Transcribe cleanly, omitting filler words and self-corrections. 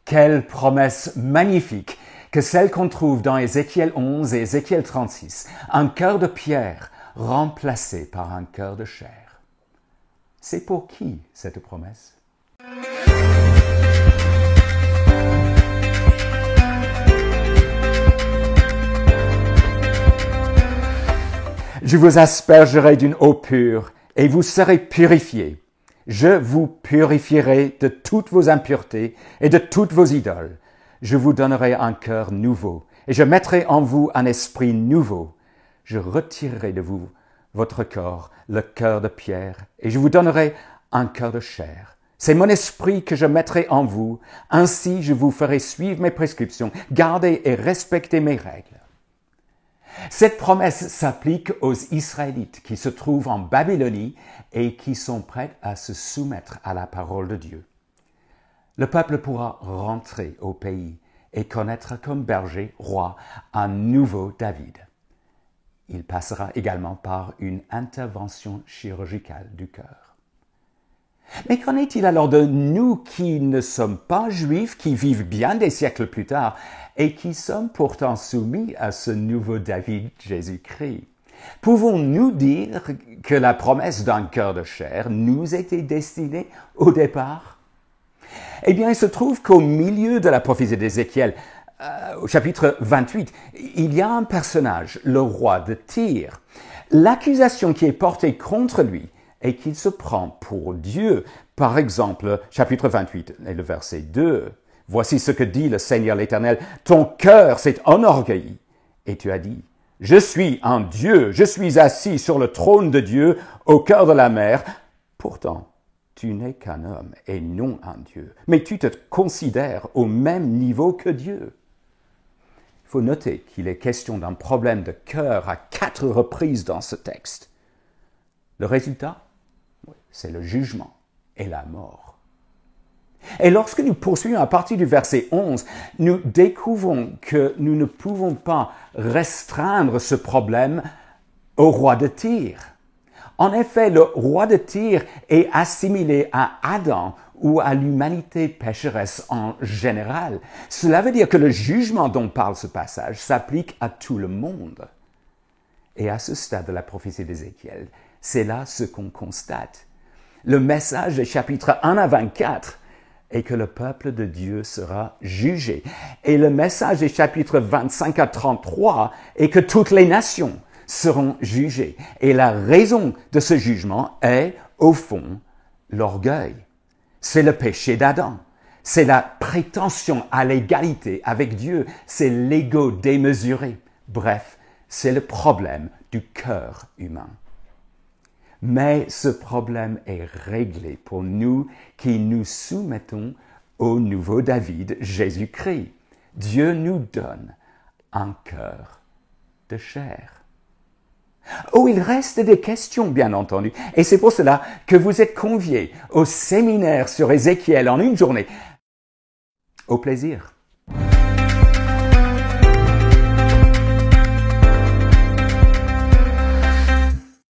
Quelle promesse magnifique que celle qu'on trouve dans Ézéchiel 11 et Ézéchiel 36, un cœur de pierre remplacé par un cœur de chair. C'est pour qui cette promesse? Je vous aspergerai d'une eau pure et vous serez purifiés. Je vous purifierai de toutes vos impuretés et de toutes vos idoles. Je vous donnerai un cœur nouveau et je mettrai en vous un esprit nouveau. Je retirerai de vous votre corps, le cœur de pierre, et je vous donnerai un cœur de chair. C'est mon esprit que je mettrai en vous. Ainsi je vous ferai suivre mes prescriptions, garder et respecter mes règles. Cette promesse s'applique aux Israélites qui se trouvent en Babylonie et qui sont prêts à se soumettre à la parole de Dieu. Le peuple pourra rentrer au pays et connaître comme berger, roi, un nouveau David. Il passera également par une intervention chirurgicale du cœur. Mais qu'en est-il alors de nous qui ne sommes pas juifs, qui vivent bien des siècles plus tard et qui sommes pourtant soumis à ce nouveau David, Jésus-Christ? Pouvons-nous dire que la promesse d'un cœur de chair nous était destinée au départ? Eh bien, il se trouve qu'au milieu de la prophétie d'Ézéchiel, au chapitre 28, il y a un personnage, le roi de Tyr. L'accusation qui est portée contre lui est qu'il se prend pour Dieu. Par exemple, chapitre 28 et le verset 2. « Voici ce que dit le Seigneur l'Éternel. Ton cœur s'est enorgueilli. Et tu as dit, je suis un Dieu, je suis assis sur le trône de Dieu au cœur de la mer. Pourtant, tu n'es qu'un homme et non un Dieu. Mais tu te considères au même niveau que Dieu. » Il faut noter qu'il est question d'un problème de cœur à 4 reprises dans ce texte. Le résultat, c'est le jugement et la mort. Et lorsque nous poursuivons à partir du verset 11, nous découvrons que nous ne pouvons pas restreindre ce problème au roi de Tyr. En effet, le roi de Tyr est assimilé à Adam ou à l'humanité pécheresse en général. Cela veut dire que le jugement dont parle ce passage s'applique à tout le monde. Et à ce stade de la prophétie d'Ézéchiel, c'est là ce qu'on constate. Le message des chapitres 1 à 24 est que le peuple de Dieu sera jugé. Et le message des chapitres 25 à 33 est que toutes les nations seront jugées. Et la raison de ce jugement est, au fond, l'orgueil. C'est le péché d'Adam. C'est la prétention à l'égalité avec Dieu. C'est l'ego démesuré. Bref, c'est le problème du cœur humain. Mais ce problème est réglé pour nous qui nous soumettons au nouveau David, Jésus-Christ. Dieu nous donne un cœur de chair. Oh, il reste des questions, bien entendu, et c'est pour cela que vous êtes conviés au séminaire sur Ézéchiel en une journée. Au plaisir.